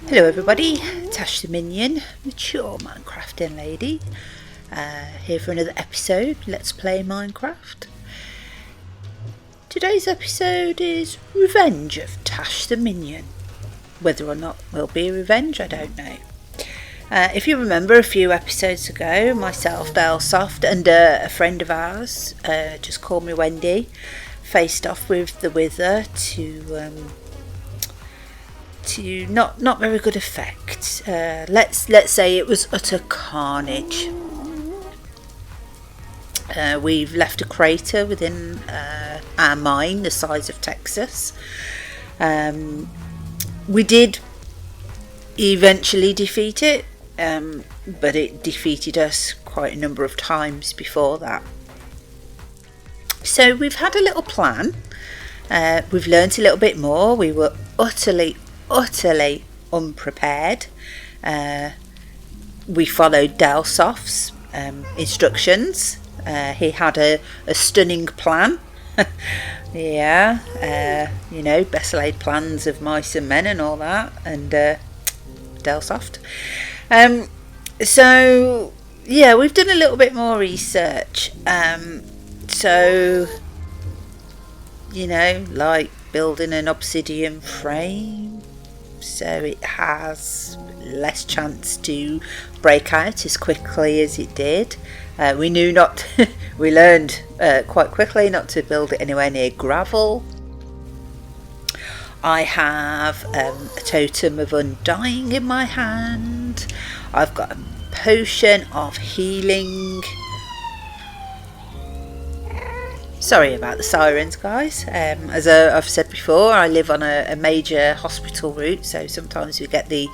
Hello everybody, Tash the Minion, mature Minecrafting lady, here for another episode, Let's Play Minecraft. Today's episode is Revenge of Tash the Minion. Whether or not will be a revenge, I don't know. If you remember a few episodes ago, myself, Dalesoft, and a friend of ours, just called me Wendy, faced off with the Wither to not very good effect. Let's say it was utter carnage. We've left a crater within our mine the size of Texas. We did eventually defeat it, but it defeated us quite a number of times before that. So we've had a little plan. We've learnt a little bit more. We were utterly unprepared. We followed Dalesoft's instructions. He had a stunning plan. Yeah, best laid plans of mice and men and all that, and Dalesoft. So yeah, we've done a little bit more research. So like building an obsidian frame, so it has less chance to break out as quickly as it did. We learned quite quickly not to build it anywhere near gravel. I have a totem of undying in my hand. I've got a potion of healing. Sorry about the sirens, guys. As I've said before, I live on a major hospital route, so sometimes we get the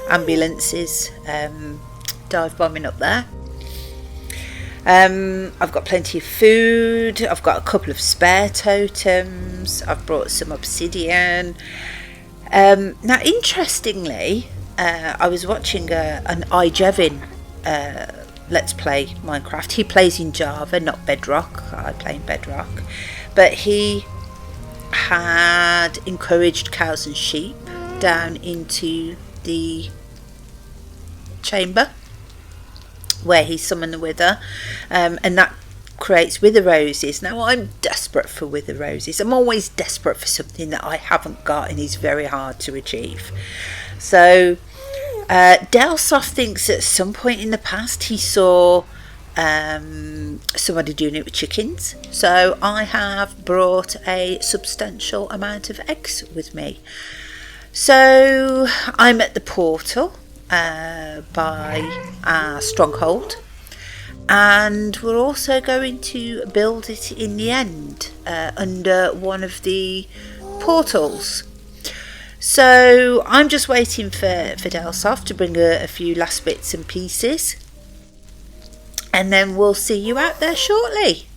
ambulances dive bombing up there. I've got plenty of food. I've got a couple of spare totems. I've brought some obsidian. Now, interestingly, I was watching an iJevin Let's Play Minecraft. He plays in Java, not Bedrock. I play in Bedrock. But he had encouraged cows and sheep down into the chamber where he summoned the Wither, and that creates Wither roses. Now, I'm desperate for Wither roses. I'm always desperate for something that I haven't got and is very hard to achieve. So Dalesoft thinks at some point in the past he saw somebody doing it with chickens. So I have brought a substantial amount of eggs with me. So I'm at the portal by our stronghold, and we're also going to build it in the end under one of the portals. So I'm just waiting for Dalesoft to bring a few last bits and pieces, and then we'll see you out there shortly.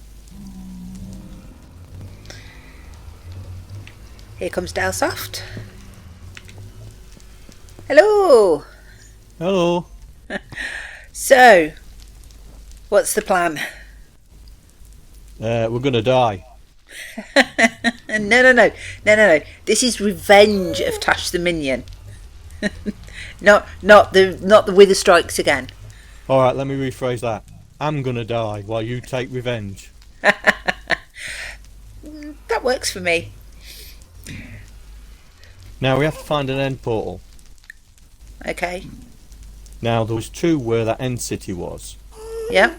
Here comes Dalesoft. Hello. Hello. So, what's the plan? We're gonna die. No. This is Revenge of Tash the Minion. not the Wither strikes again. All right, let me rephrase that. I'm gonna die while you take revenge. That works for me. Now we have to find an end portal. Okay. Now there was two where that end city was. Yeah.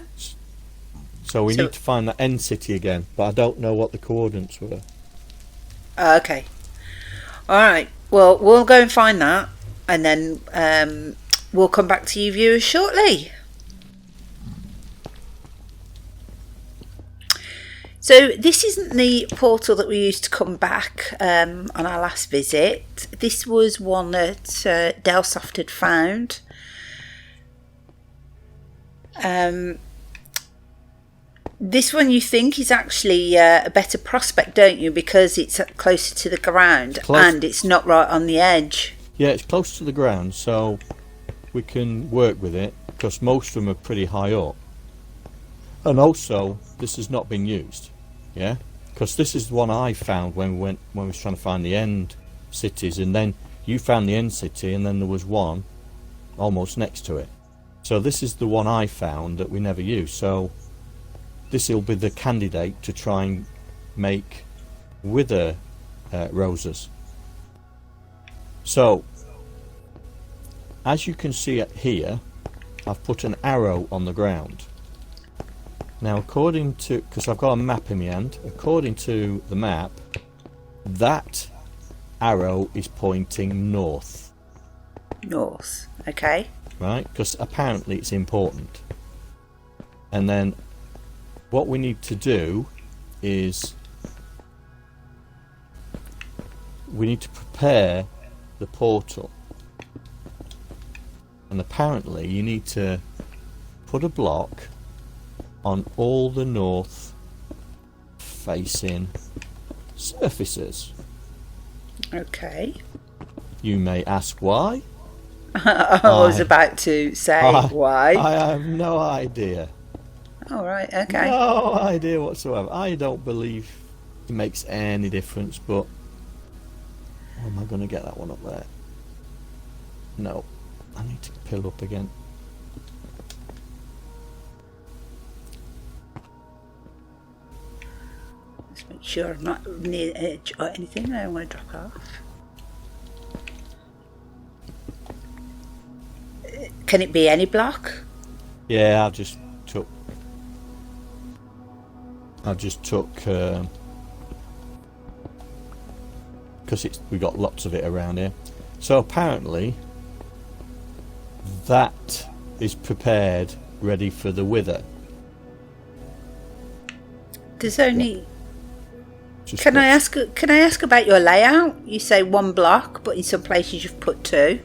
So we need to find that end city again, but I don't know what the coordinates were. Okay. All right. Well, we'll go and find that, and then we'll come back to you viewers shortly. So this isn't the portal that we used to come back on our last visit. This was one that Dalesoft had found. This one you think is actually a better prospect, don't you? Because it's closer to the ground and it's not right on the edge. Yeah, it's close to the ground, so we can work with it, because most of them are pretty high up. And also, this has not been used. Yeah, because this is the one I found when we was trying to find the end cities, and then You found the end city, and then there was one almost next to it. So this is the one I found that we never used. So this will be the candidate to try and make wither roses. So as you can see it here, I've put an arrow on the ground. Now according to, because I've got a map in my hand, according to the map, that arrow is pointing north. North, okay. Right, because apparently it's important. And then what we need to do is we need to prepare the portal. And apparently you need to put a block on all the north facing surfaces. Okay. You may ask why. I was about to say why. I have no idea. All right, okay. No idea whatsoever. I don't believe it makes any difference, but how am I going to get that one up there? No, I need to pill up again. Just make sure I'm not near the edge or anything. I don't want to drop off. Can it be any block? Yeah, I just took because we got lots of it around here. So apparently that is prepared, ready for the wither. There's only. Just Can I ask about your layout? You say one block, but in some places you've put two.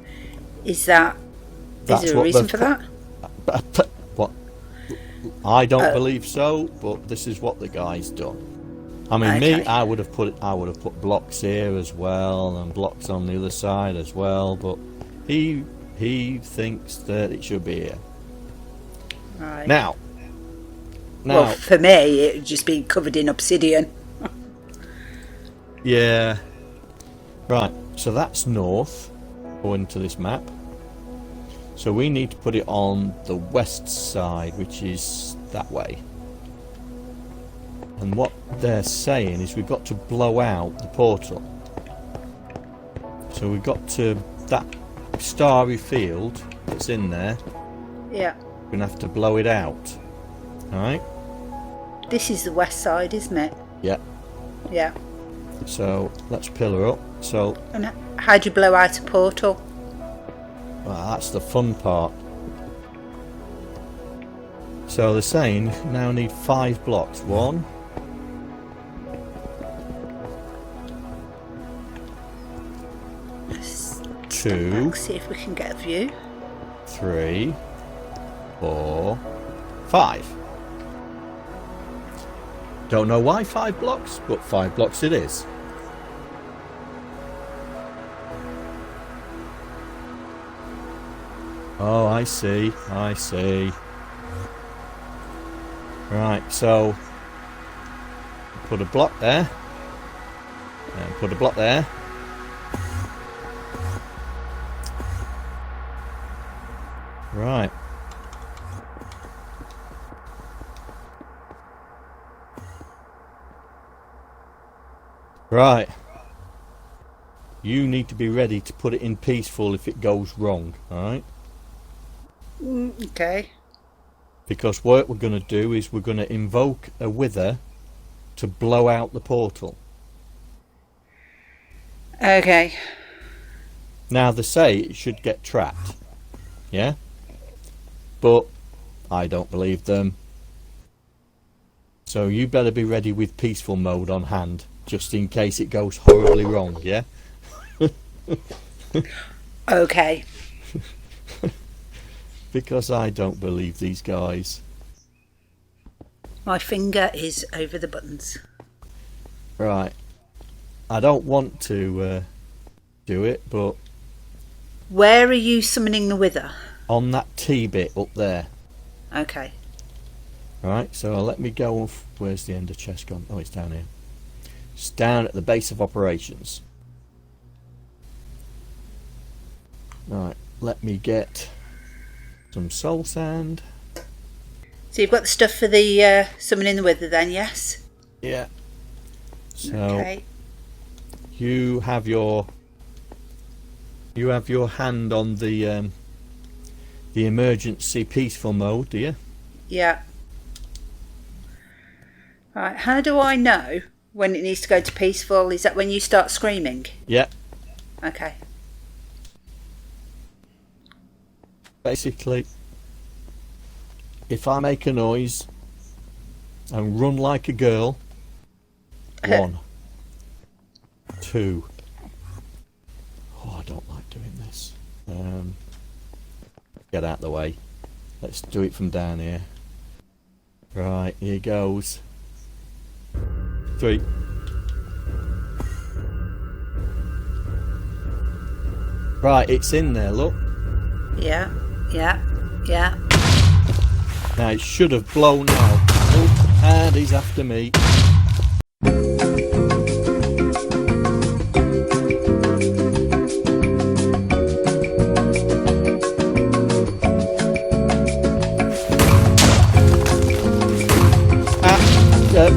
Is there a reason for that? What? I don't believe so, but this is what the guy's done. I mean, Okay. me, I would have put blocks here as well, and blocks on the other side as well. But he thinks that it should be here. Right. Now, Well, for me, it would just be covered in obsidian. yeah, right. So that's north, according to this map. So we need to put it on the west side, which is that way. And what they're saying is we've got to blow out the portal. So we've got to, that starry field that's in there, Yeah. we're going to have to blow it out. Alright? This is the west side, isn't it? Yeah. Yeah. So let's pillar up. So, And how do you blow out a portal? well, that's the fun part. So they're saying you now need 5 blocks. 1, 2, Let's see if we can get a view. 3, 4, 5. Don't know why 5 blocks, but 5 blocks it is. Oh, I see. Right, so put a block there, and put a block there. Right. Right. You need to be ready to put it in peaceful if it goes wrong, alright? Okay. Because what we're going to do is we're going to invoke a wither to blow out the portal. Okay. Now they say it should get trapped, yeah? But I don't believe them. So you better be ready with peaceful mode on hand, just in case it goes horribly wrong, yeah? Okay. Because I don't believe these guys. My finger is over the buttons. Right. I don't want to do it, but Where are you summoning the wither? on that T bit up there. Okay. Right, so let me go off. Where's the ender chest gone? Oh, it's down here. It's down at the base of operations. Right, let me get some soul sand. So you've got the stuff for the summoning the wither then, yes? Yeah. So Okay. you have your hand on the emergency peaceful mode, do you? Yeah. Right, how do I know when it needs to go to peaceful? Is that when you start screaming? Yeah. Okay. Basically, if I make a noise and run like a girl, 1, 2. Oh, I don't like doing this. Get out of the way. Let's do it from down here. Right, here goes. 3. Right, it's in there, look. Yeah, yeah, yeah. Now it should have blown out. Oh, and he's after me.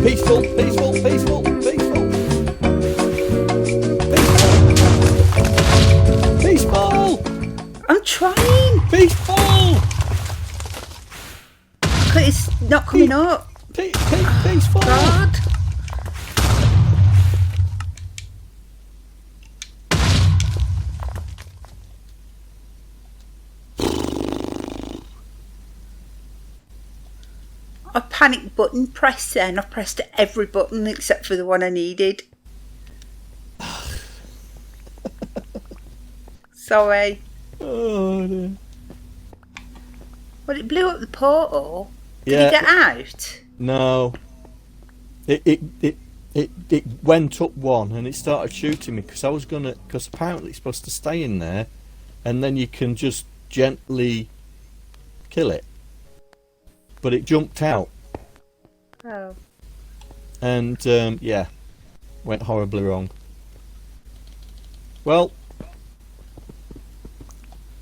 Peaceful, peaceful, peaceful, peaceful. Peaceful. Peaceful. I'm trying. Peaceful. It's not coming up. Peaceful. God. I panicked button pressed then. I pressed every button except for the one I needed. Sorry. Oh dear. Well, it blew up the portal. Did Yeah. he get out? No. It went up 1 and it started shooting me because I was gonna, because apparently it's supposed to stay in there and then you can just gently kill it. But it jumped out Oh. and yeah, went horribly wrong. Well,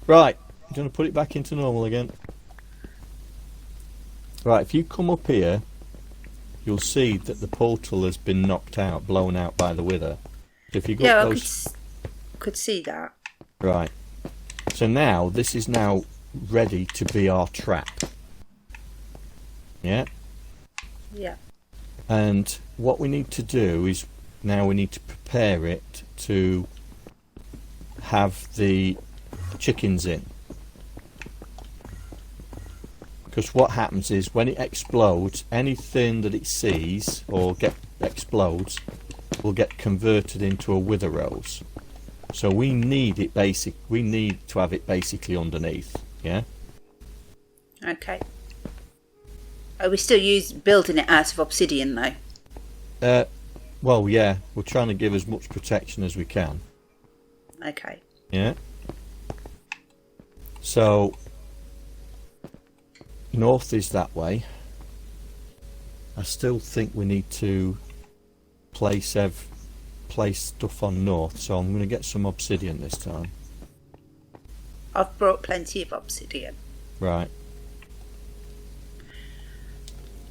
right, I'm going to put it back into normal again. Right, if you come up here, you'll see that the portal has been knocked out, blown out by the wither. So if you go Yeah, close, I could see that. right. So now this is now ready to be our trap. Yeah. Yeah. And what we need to do is now we need to prepare it to have the chickens in. Because what happens is when it explodes, anything that it sees or explodes will get converted into a wither rose. So we need to have it basically underneath, yeah? Okay. Are we still building it out of obsidian though? Well, yeah, we're trying to give as much protection as we can. Okay. Yeah. So north is that way. I still think we need to place stuff on north, so I'm going to get some obsidian this time. I've brought plenty of obsidian. Right.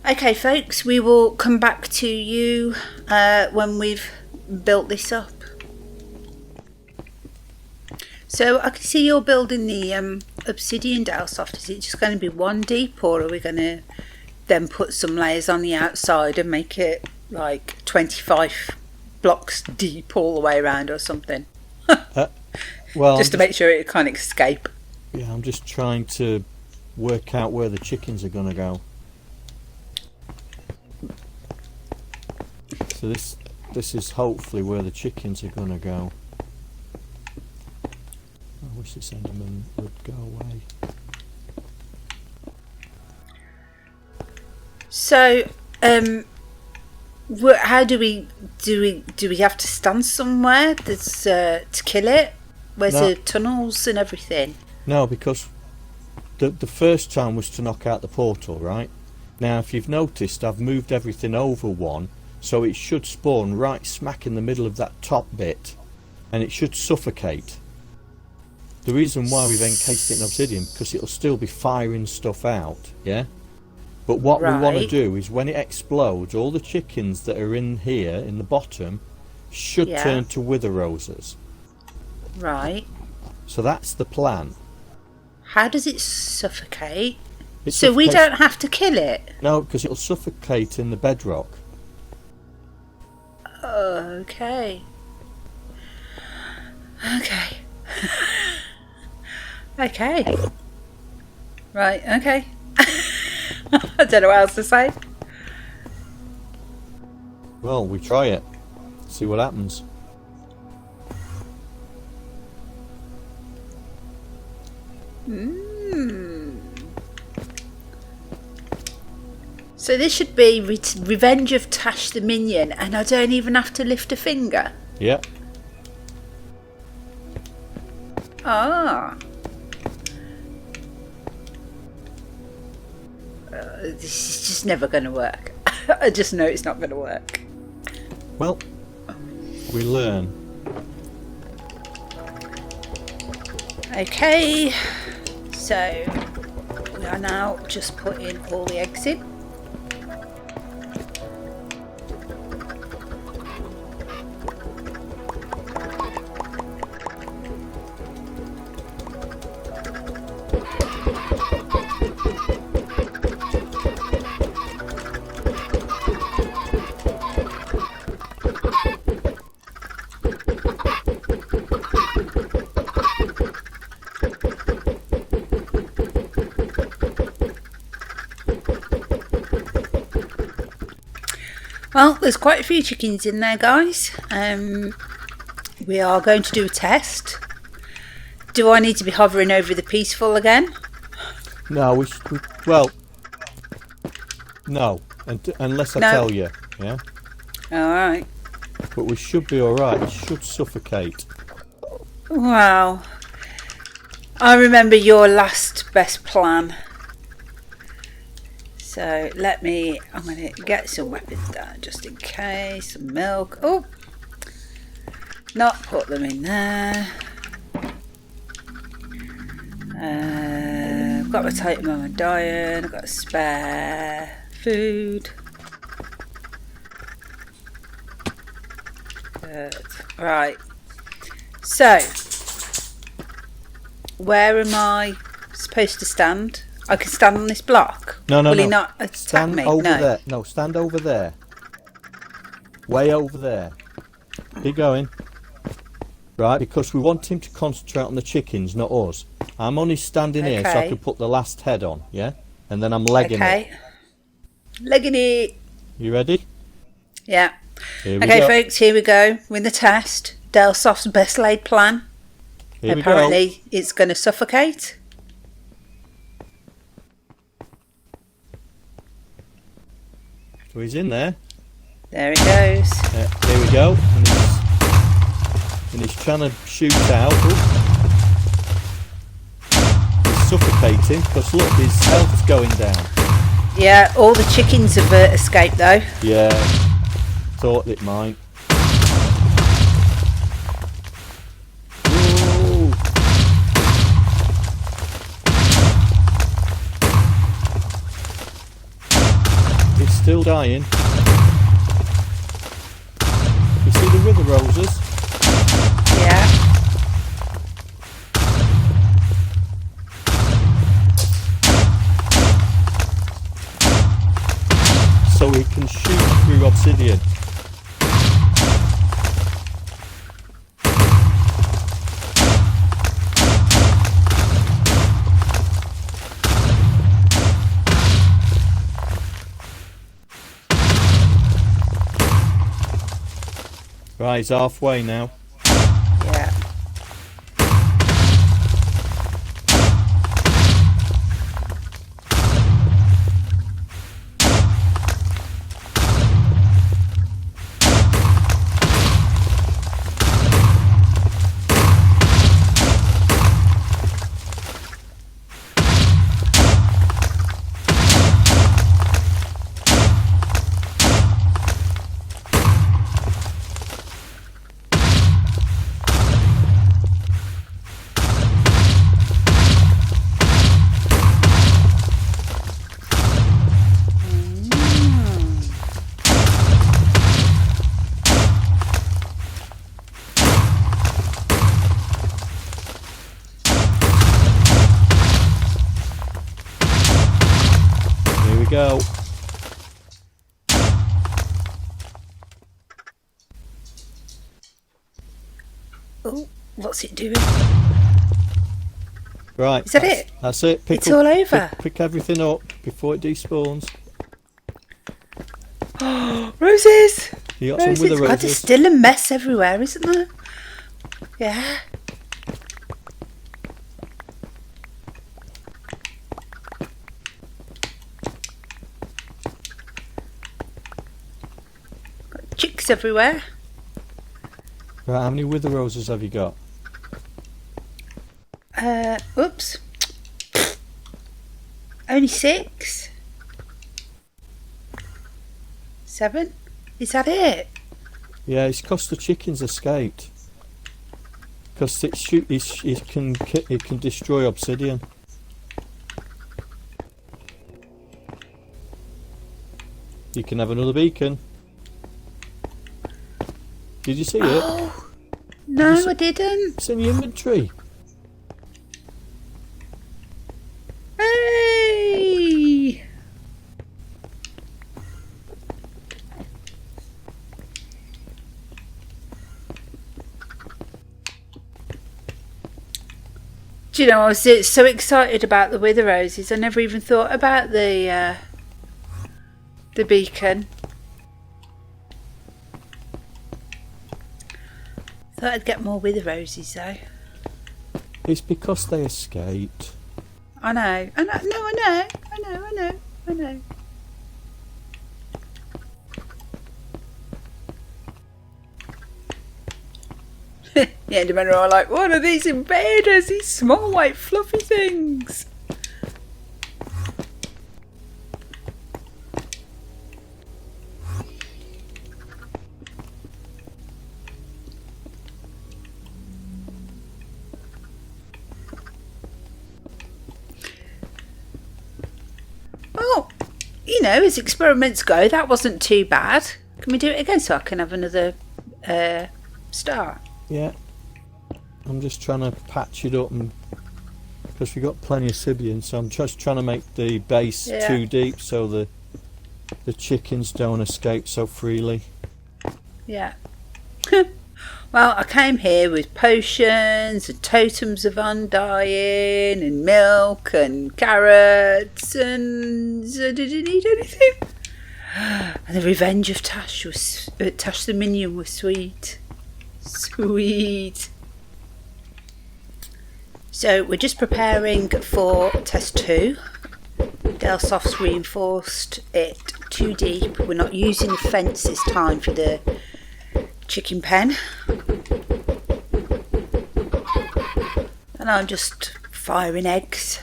Okay, folks, we will come back to you when we've built this up. So I can see you're building the obsidian Dalesoft. Is it just going to be 1 deep, or are we going to then put some layers on the outside and make it like 25 blocks deep all the way around or something? Well, just to make sure it can't escape. Yeah, I'm just trying to work out where the chickens are going to go. So this is hopefully where the chickens are going to go. I wish this Enderman would go away. So, how do we have to stand somewhere that's to kill it? Where's No. the tunnels and everything? No, because the first time was to knock out the portal, right? Now, if you've noticed, I've moved everything over 1, so it should spawn right smack in the middle of that top bit, and it should suffocate. The reason why we've encased it in obsidian, because it'll still be firing stuff out, yeah? But what we want to Right. do is when it explodes, all the chickens that are in here, in the bottom, should Yeah. turn to wither roses. Right. So that's the plan. How does it suffocate? It So we suffocates- don't have to kill it? No, because it'll suffocate in the bedrock. Okay. Okay. Okay. Right, okay. I don't know what else to say. Well, we try it. See what happens. So this should be Revenge of Tash the Minion, and I don't even have to lift a finger. Yeah. Ah. This is just never going to work. I just know it's not going to work. Well, we learn. Okay, so we are now just putting all the eggs in. Well, there's quite a few chickens in there, guys. We are going to do a test. Do I need to be hovering over the peaceful again? No, well, no, unless I No. tell you, yeah? Alright. But we should be alright. It should suffocate. Wow. I remember your last best plan. So I'm going to get some weapons down just in case. Some milk. Oh! Not put them in there. I've got my totem on my dying. I've got spare food. Good. Right. So, where am I supposed to stand? I can stand on this block. No, Will he not attack stand me? over No. there. No, stand over there. Way over there. Keep going. Right, because we want him to concentrate on the chickens, not us. I'm only standing here so I Okay. can put the last head on, yeah? And then I'm legging it. Okay. Legging it. You ready? Yeah. Here we Okay, go. folks, here we go with the test. Dalesoft's best laid plan. Here we go. Apparently, it's going to suffocate. So he's in there. There it goes. Here we go. And he's trying to shoot out. He's suffocating because look, his health's going down. Yeah, all the chickens have escaped though. Yeah, thought it might. Whoa. It's still dying. You see the wither roses? Yeah. So he can shoot through obsidian. Right, he's halfway now. Yeah. go. Oh, what's it doing? Right. Is that it? That's it. It's all over. Pick everything up before it despawns. Roses! You got some wither God, there's roses. still a mess everywhere, isn't there? Yeah. Got chicks everywhere. Right, how many wither roses have you got? Oops. Only 6? 7? Is that it? Yeah, it's 'cause the chickens escaped. Because it can destroy obsidian. You can have another beacon. Did you see it? Oh, no, I didn't. It's in the inventory. Hey! Do you know, I was so excited about the wither roses, I never even thought about the beacon. Thought I'd get more wither roses though. It's because they escaped. I know. I know. The Endermen are all like, what are these invaders? These small white fluffy things. Oh, you know, as experiments go, that wasn't too bad. Can we do it again so I can have another star? Yeah. I'm just trying to patch it up, and because we got plenty of Sibians, so I'm just trying to make the base too deep so the chickens don't escape so freely. Yeah. Well, I came here with potions and totems of undying and milk and carrots, and did you need anything? And the revenge of Tash the Minion was sweet. Sweet. So we're just preparing for test 2. Dalesoft's reinforced it too deep. We're not using the fence this time for the chicken pen. And I'm just firing eggs.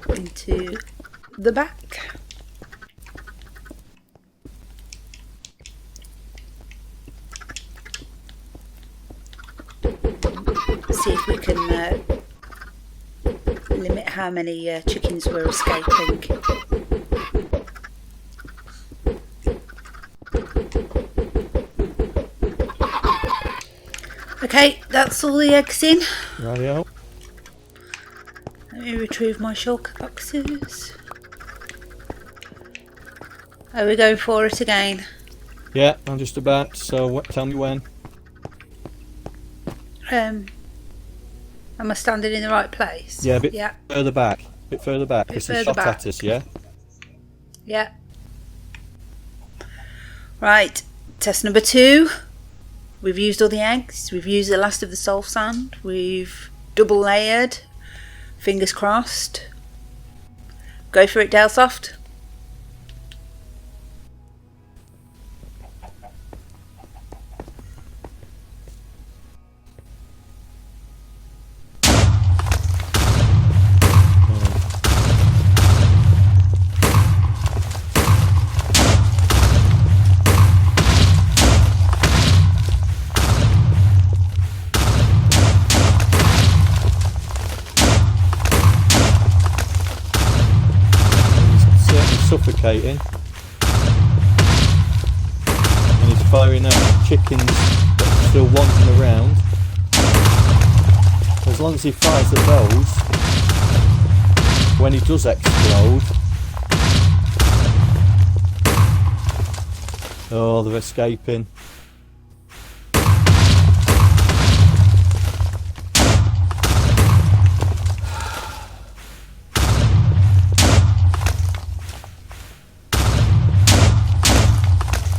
Into the back. See if we can limit how many chickens we're escaping. Okay, that's all the eggs in. Rightio. Let me retrieve my shulker boxes. Are we going for it again? Yeah, I'm just about, so tell me when. Am I standing in the right place? Yeah, a bit further back. Because he shot back. at us, yeah? Yeah. Right, test number 2. We've used all the eggs. We've used the last of the soul sand. We've double layered. Fingers crossed. Go for it, Dalesoft. Suffocating, and he's firing out chickens that are still wandering around. As long as he fires at those, when he does explode. Oh, they're escaping.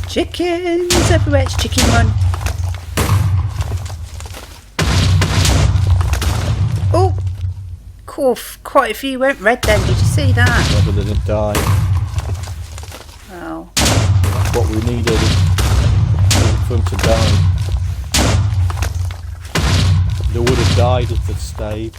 Chickens everywhere. It's chicken run. Oh, quite a few went red then. Did you see that? Yeah, but they didn't die. Oh. That's what we needed for them to die. They would have died if they'd stayed.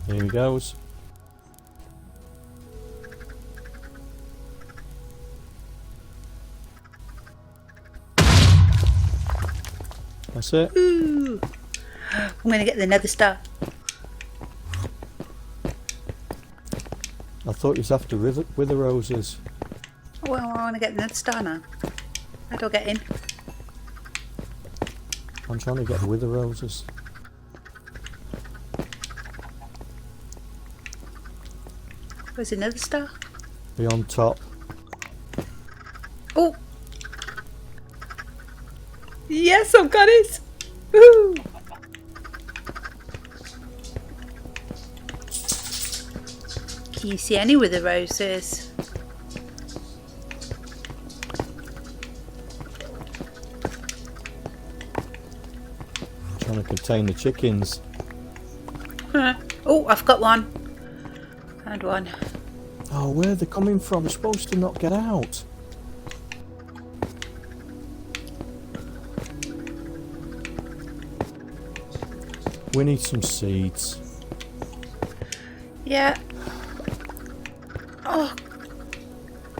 Here he goes. That's it. Ooh. I'm going to get the nether star. I thought you was after wither roses. Well, I want to get the nether star now. How do I get in? I'm trying to get the wither roses. Where's the nether star? Be on top. Oh! Yes, I've got it! Woo! Can you see any wither roses? Trying to contain the chickens. Oh, I've got one. Found one. Oh, where are they coming from? They're supposed to not get out. We need some seeds. Yeah. Oh.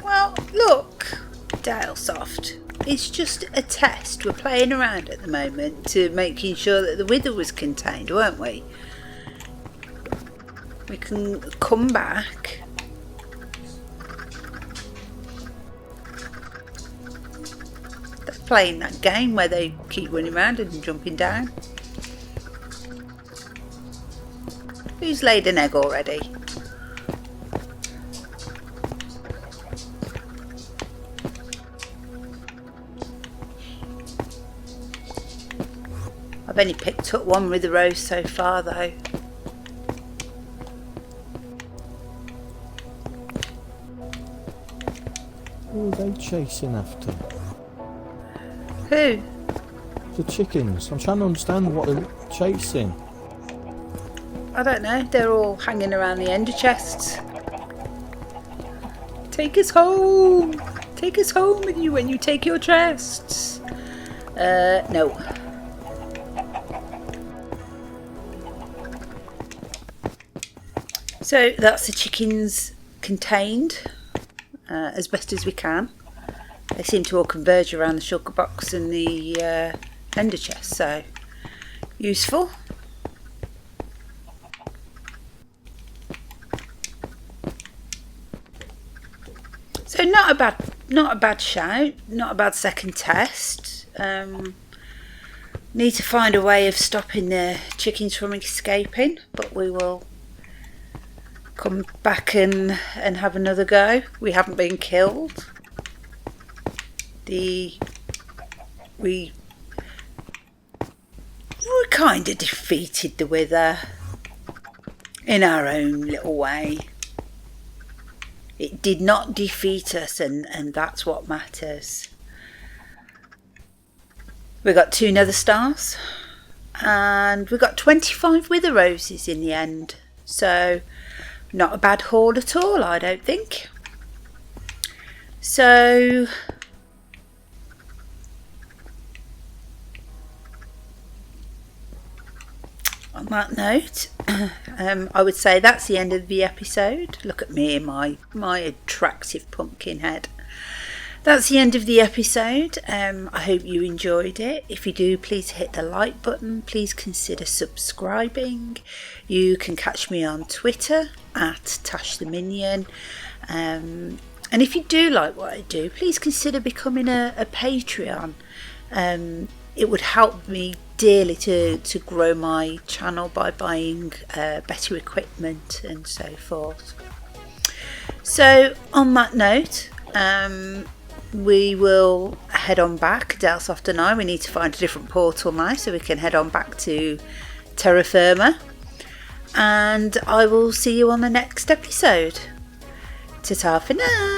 Well, look, Dalesoft. It's just a test. We're playing around at the moment to making sure that the wither was contained, weren't we? We can come back. They're playing that game where they keep running around and jumping down. Who's laid an egg already? I've only picked up one with the rose so far though. Who are they chasing after? Who? The chickens. I'm trying to understand what they're chasing. I don't know. They're all hanging around the ender chests. Take us home! Take us home with you when you take your chests. No. So that's the chickens contained as best as we can. They seem to all converge around the sugar box and the ender chest, so useful. So not a bad shout, not a bad second test. Need to find a way of stopping the chickens from escaping, but we will come back and have another go. We haven't been killed. We kind of defeated the wither in our own little way. It did not defeat us, and that's what matters. We got 2 nether stars, and we got 25 wither roses in the end. So not a bad haul at all, I don't think. So on that note, I would say that's the end of the episode. Look at me, my attractive pumpkin head. That's the end of the episode. I hope you enjoyed it. If you do, please hit the like button. Please consider subscribing. You can catch me on Twitter at Tash the Minion. And if you do like what I do, please consider becoming a Patreon. It would help me dearly to grow my channel by buying better equipment and so forth. So on that note, we will head on back. Dalesoft and I, we need to find a different portal now so we can head on back to terra firma, and I will see you on the next episode. Ta-ta for now.